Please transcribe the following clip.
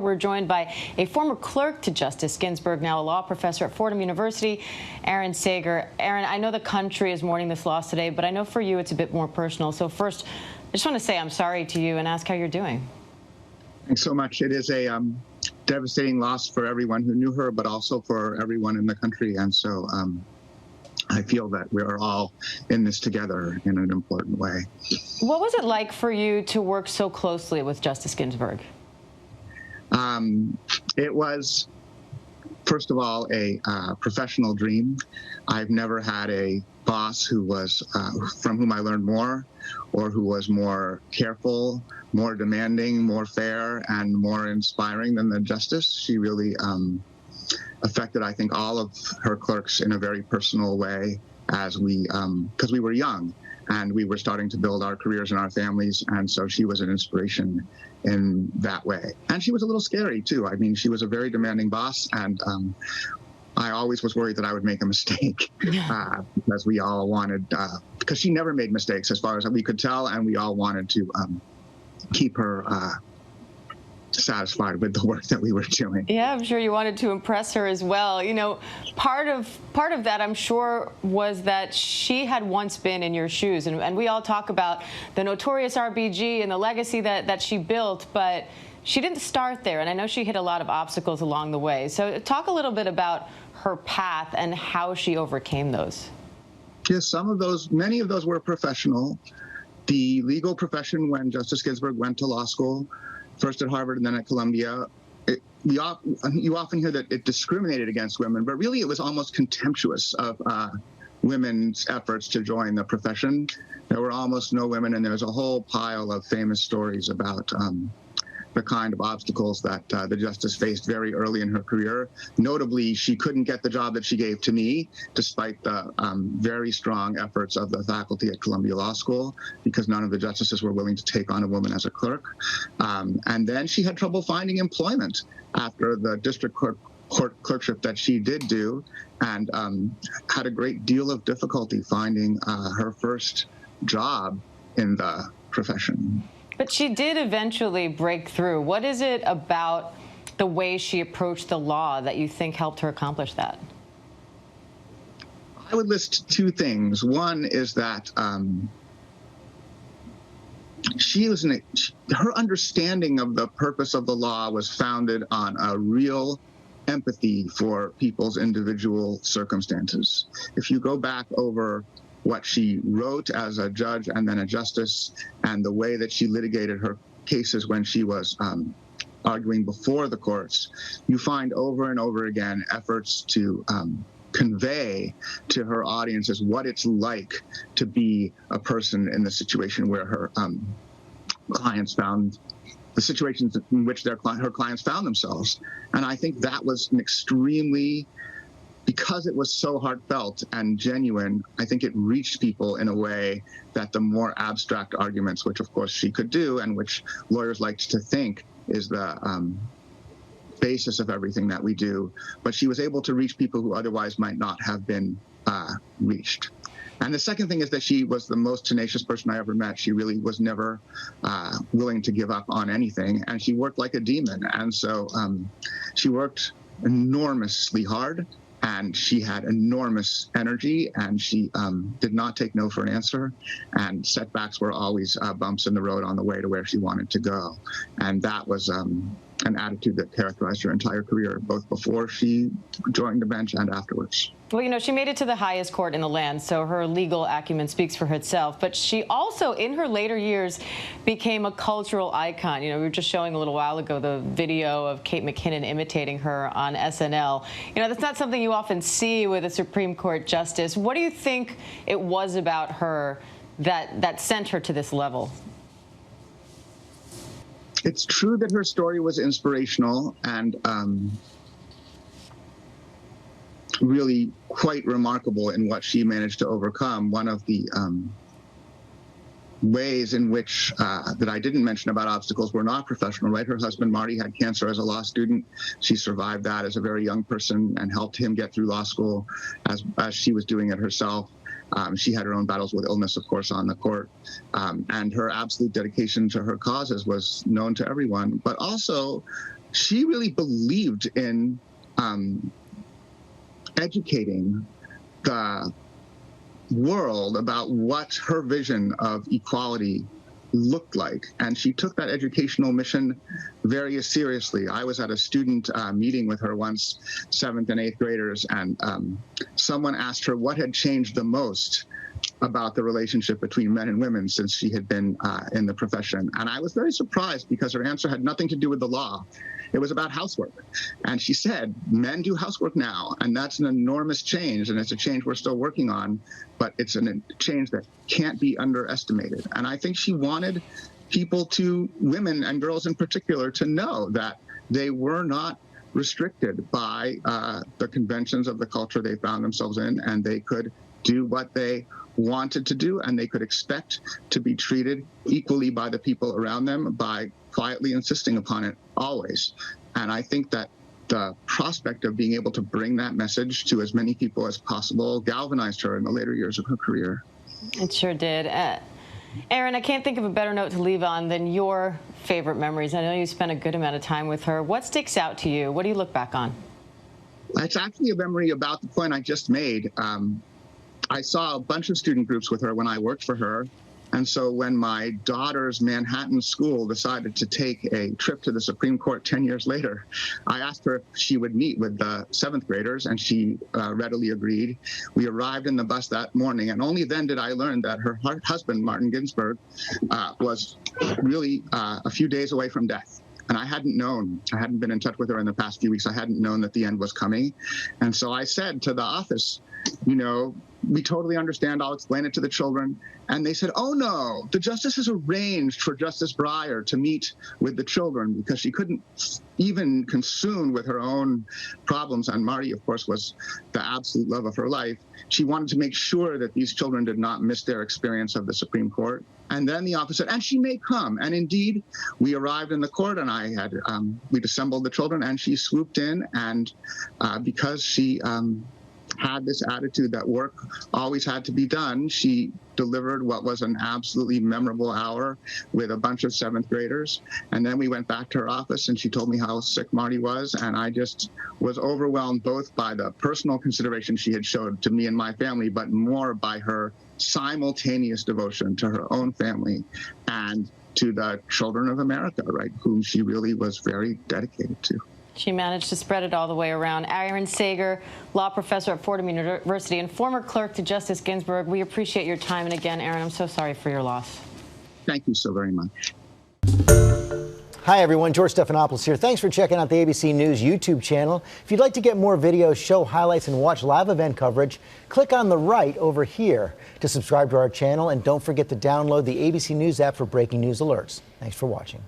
We're joined by a former clerk to Justice Ginsburg, now a law professor at Fordham University, Aaron Sager. Aaron, I know the country is mourning this loss today, but I know for you it's a bit more personal. So first, I just want to say I'm sorry to you and ask how you're doing. Thanks so much. It is a devastating loss for everyone who knew her, but also for everyone in the country. And so I feel that we're all in this together in an important way. What was it like for you to work so closely with Justice Ginsburg? It was, first of all, a professional dream. I've never had a boss who was from whom I learned more, or who was more careful, more demanding, more fair, and more inspiring than the justice. She really affected, I think, all of her clerks in a very personal way, as because we were young and we were starting to build our careers and our families, and so she was an inspiration in that way. And she was a little scary too. I mean, she was a very demanding boss, and I always was worried that I would make a mistake because we all wanted, because she never made mistakes as far as we could tell, and we all wanted to keep her satisfied with the work that we were doing. Yeah, I'm sure you wanted to impress her as well. You know, part of that, I'm sure, was that she had once been in your shoes, and we all talk about the notorious RBG and the legacy that she built, but she didn't start there, and I know she hit a lot of obstacles along the way. So talk a little bit about her path and how she overcame those. Yes, many of those were professional. The legal profession, when Justice Ginsburg went to law school, first at Harvard and then at Columbia, you often hear that it discriminated against women, but really it was almost contemptuous of women's efforts to join the profession. There were almost no women, and there's a whole pile of famous stories about the kind of obstacles that the justice faced very early in her career. Notably, she couldn't get the job that she gave to me, despite the very strong efforts of the faculty at Columbia Law School, because none of the justices were willing to take on a woman as a clerk. And then she had trouble finding employment after the district court clerkship that she did do, and had a great deal of difficulty finding her first job in the profession. But she did eventually break through. What is it about the way she approached the law that you think helped her accomplish that? I would list two things. One is that her understanding of the purpose of the law was founded on a real empathy for people's individual circumstances. If you go back over what she wrote as a judge and then a justice, and the way that she litigated her cases when she was arguing before the courts, you find over and over again efforts to convey to her audiences what it's like to be a person in the situation where her clients found the situations in which her clients found themselves. And I think that was an extremely, because it was so heartfelt and genuine, I think it reached people in a way that the more abstract arguments, which of course she could do and which lawyers liked to think is the basis of everything that we do, but she was able to reach people who otherwise might not have been reached. And the second thing is that she was the most tenacious person I ever met. She really was never willing to give up on anything, and she worked like a demon. And so she worked enormously hard, and she had enormous energy, and she did not take no for an answer, and setbacks were always bumps in the road on the way to where she wanted to go. And that was an attitude that characterized her entire career, both before she joined the bench and afterwards. Well, you know, she made it to the highest court in the land, so her legal acumen speaks for itself. But she also, in her later years, became a cultural icon. You know, we were just showing a little while ago the video of Kate McKinnon imitating her on SNL. You know, that's not something you often see with a Supreme Court justice. What do you think it was about her that sent her to this level? It's true that her story was inspirational and really quite remarkable in what she managed to overcome. One of the ways in which that I didn't mention about obstacles were not professional, right? Her husband, Marty, had cancer as a law student. She survived that as a very young person and helped him get through law school as she was doing it herself. She had her own battles with illness, of course, on the court. And her absolute dedication to her causes was known to everyone. But also, she really believed in educating the world about what her vision of equality looked like. And she took that educational mission very seriously. I was at a student meeting with her once, 7th and 8th graders, and someone asked her what had changed the most about the relationship between men and women since she had been in the profession. And I was very surprised because her answer had nothing to do with the law. It was about housework. And she said, men do housework now, and that's an enormous change, and it's a change we're still working on, but it's a change that can't be underestimated. And I think she wanted people to, women and girls in particular, to know that they were not restricted by the conventions of the culture they found themselves in, and they could do what they wanted to do, and they could expect to be treated equally by the people around them by quietly insisting upon it always. And I think that the prospect of being able to bring that message to as many people as possible galvanized her in the later years of her career. It sure did. Aaron, I can't think of a better note to leave on than your favorite memories. I know you spent a good amount of time with her. What sticks out to you? What do you look back on? It's actually a memory about the point I just made. I saw a bunch of student groups with her when I worked for her. And so when my daughter's Manhattan school decided to take a trip to the Supreme Court 10 years later, I asked her if she would meet with the 7th graders, and she readily agreed. We arrived in the bus that morning, and only then did I learn that her husband, Martin Ginsburg, was really a few days away from death. And I hadn't known. I hadn't been in touch with her in the past few weeks. I hadn't known that the end was coming. And so I said to the office, you know, we totally understand. I'll explain it to the children. And they said, oh, no, the justice has arranged for Justice Breyer to meet with the children because she couldn't even consume with her own problems. And Marty, of course, was the absolute love of her life. She wanted to make sure that these children did not miss their experience of the Supreme Court. And then the office said, and she may come. And indeed, we arrived in the court, and we'd assembled the children, and she swooped in. And because she had this attitude that work always had to be done, she delivered what was an absolutely memorable hour with a bunch of 7th graders. And then we went back to her office, and she told me how sick Marty was. And I just was overwhelmed both by the personal consideration she had showed to me and my family, but more by her simultaneous devotion to her own family and to the children of America, right, whom she really was very dedicated to. She managed to spread it all the way around. Aaron Sager, law professor at Fordham University and former clerk to Justice Ginsburg. We appreciate your time. And again, Aaron, I'm so sorry for your loss. Thank you so very much. Hi, everyone. George Stephanopoulos here. Thanks for checking out the ABC News YouTube channel. If you'd like to get more videos, show highlights, and watch live event coverage, click on the right over here to subscribe to our channel. And don't forget to download the ABC News app for breaking news alerts. Thanks for watching.